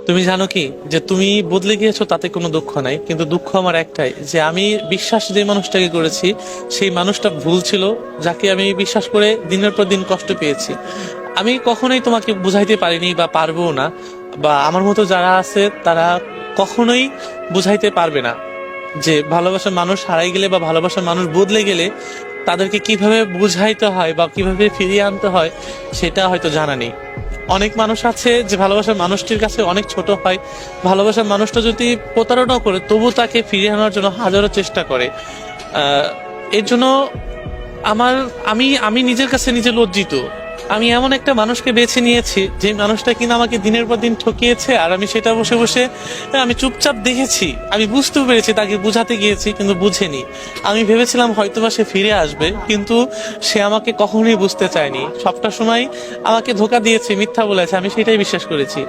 তুমি জানো কি, যে তুমি বদলে গিয়েছো তাতে কোনো দুঃখ নাই, কিন্তু দুঃখ আমার একটাই, যে আমি বিশ্বাস যে মানুষটাকে করেছি সেই মানুষটা ভুল ছিল, যাকে আমি বিশ্বাস করে দিনের পর দিন কষ্ট পেয়েছি। আমি কখনোই তোমাকে বুঝাইতে পারিনি বা পারবো না, বা আমার মতো যারা আছে তারা কখনোই বুঝাইতে পারবে না যে ভালোবাসার মানুষ হারাই গেলে বা ভালোবাসার মানুষ বদলে গেলে তাদেরকে কিভাবে বুঝাইতে হয় বা কিভাবে ফিরিয়ে আনতে হয় সেটা হয়তো জানা নেই। অনেক মানুষ আছে যে ভালোবাসার মানুষটির কাছে অনেক ছোট হয়, ভালোবাসার মানুষটা যদি প্রতারণা করে তবু তাকে ফিরিয়ে আনার জন্য হাজারো চেষ্টা করে। এর জন্য আমার আমি আমি নিজের কাছে নিজে লজ্জিত। আমি এমন একটা মানুষকে বেছে নিয়েছি যে মানুষটা কিনা আমাকে দিনের পর দিন ঠকিয়েছে, আর আমি সেটা বসে বসে আমি চুপচাপ দেখেছি। আমি বুঝতেও পেরেছি, তাকে বুঝাতে গিয়েছি কিন্তু বুঝেনি। আমি ভেবেছিলাম হয়তোবা সে ফিরে আসবে, কিন্তু সে আমাকে কখনোই বুঝতে চায়নি। সবটা সময় আমাকে ধোকা দিয়েছে, মিথ্যা বলেছে, আমি সেটাই বিশ্বাস করেছি।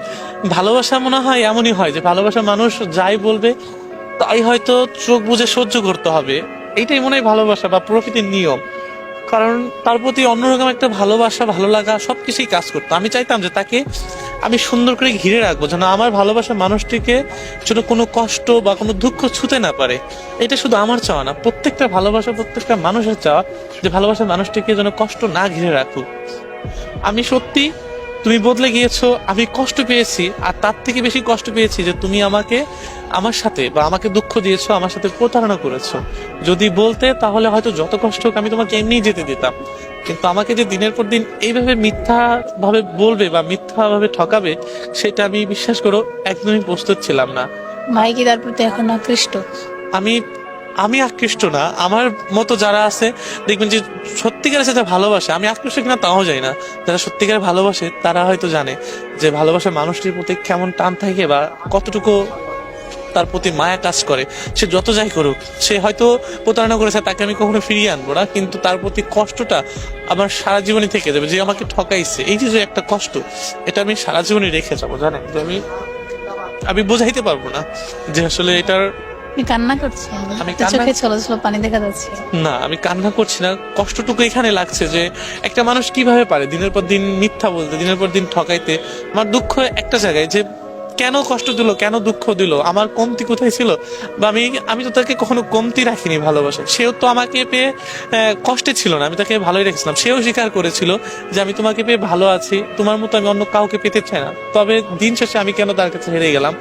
ভালোবাসা মনে হয় এমনই হয় যে ভালোবাসা মানুষ যাই বলবে তাই হয়তো চোখ বুজে সহ্য করতে হবে। এইটাই মনে হয় ভালোবাসা বা প্রকৃতির নিয়ম। কারণ তার প্রতি অন্যরকম একটা ভালোবাসা, ভালো লাগা সবকিছুই কাজ করতো। আমি চাইতাম যে তাকে আমি সুন্দর করে ঘিরে রাখবো, যেন আমার ভালোবাসার মানুষটিকে যেন কোনো কষ্ট বা কোনো দুঃখ ছুতে না পারে। এটা শুধু আমার চাওয়া না, প্রত্যেকটা ভালোবাসা, প্রত্যেকটা মানুষের চাওয়া যে ভালোবাসার মানুষটিকে যেন কষ্ট না ঘিরে রাখুক। আমি সত্যি, তুমি বদলে গিয়েছো, আমি কষ্ট পেয়েছি, আর তার থেকে বেশি কষ্ট পেয়েছি যে তুমি আমাকে আমার সাথে বা আমাকে দুঃখ দিয়েছো, আমার সাথে প্রতারণা করেছো। যদি বলতে তাহলে হয়তো যত কষ্ট হোক আমি তোমাকে এমনিই যেতে দিতাম, কিন্তু আমাকে যে দিনের পর দিন এইভাবে মিথ্যা ভাবে বলবে বা মিথ্যা ভাবে ঠকাবে, সেটা আমি বিশ্বাস করো একদমই প্রস্তুত ছিলাম না। ভাই কি তার প্রতি এখন আকৃষ্ট? আমি আমি আকৃষ্ট না, আমার মতো যারা আছে দেখবেন যে সত্যিকারের সাথে ভালোবাসে, আমি আকৃষ্ট কিনা তাও জানি না, যারা সত্যিকারে ভালোবাসে তারা হয়তো জানে যে ভালোবাসার মানুষটির প্রতি কেমন টান থাকে বা কতটুকু তার প্রতি মায়া কাজ করে। সে যত যাই করুক, সে হয়তো প্রতারণা করেছে, তাকে আমি কখনো ফিরিয়ে আনবো না, কিন্তু তার প্রতি কষ্টটা আমার সারা জীবনই থেকে যাবে। যে আমাকে ঠকাইছে, এই যে যে একটা কষ্ট, এটা আমি সারা জীবনই রেখে যাবো, জানেন যে আমি আমি বোঝাইতে পারবো না যে আসলে এটার। আপনি কান্না করছেন? আমি তো কান্না, চোখে ছলো ছলো পানি দেখা যাচ্ছে। না আমি কান্না করছি না, কষ্টটুকু এখানে লাগছে যে একটা মানুষ কিভাবে পারে দিনের পর দিন মিথ্যা বলতে, দিনের পর দিন ঠকাইতে। আমার দুঃখ একটা জায়গায় যে কেন কষ্ট দিল, কেন দুঃখ দিল, আমার কমতি কোথায় ছিল। বা আমি আমি তো তাকে কখনো কমতি রাখিনি ভালোবাসা। সেও তো আমাকে পেয়ে কষ্টে ছিল না, আমি তাকে ভালোই রেখেছিলাম। সেও স্বীকার করেছিল যে আমি তোমাকে পেয়ে ভালো আছি, তোমার মতো আমি অন্য কাউকে পেতে চাই না। তবে দিন শেষে আমি কেন তার কাছে হেরে গেলাম।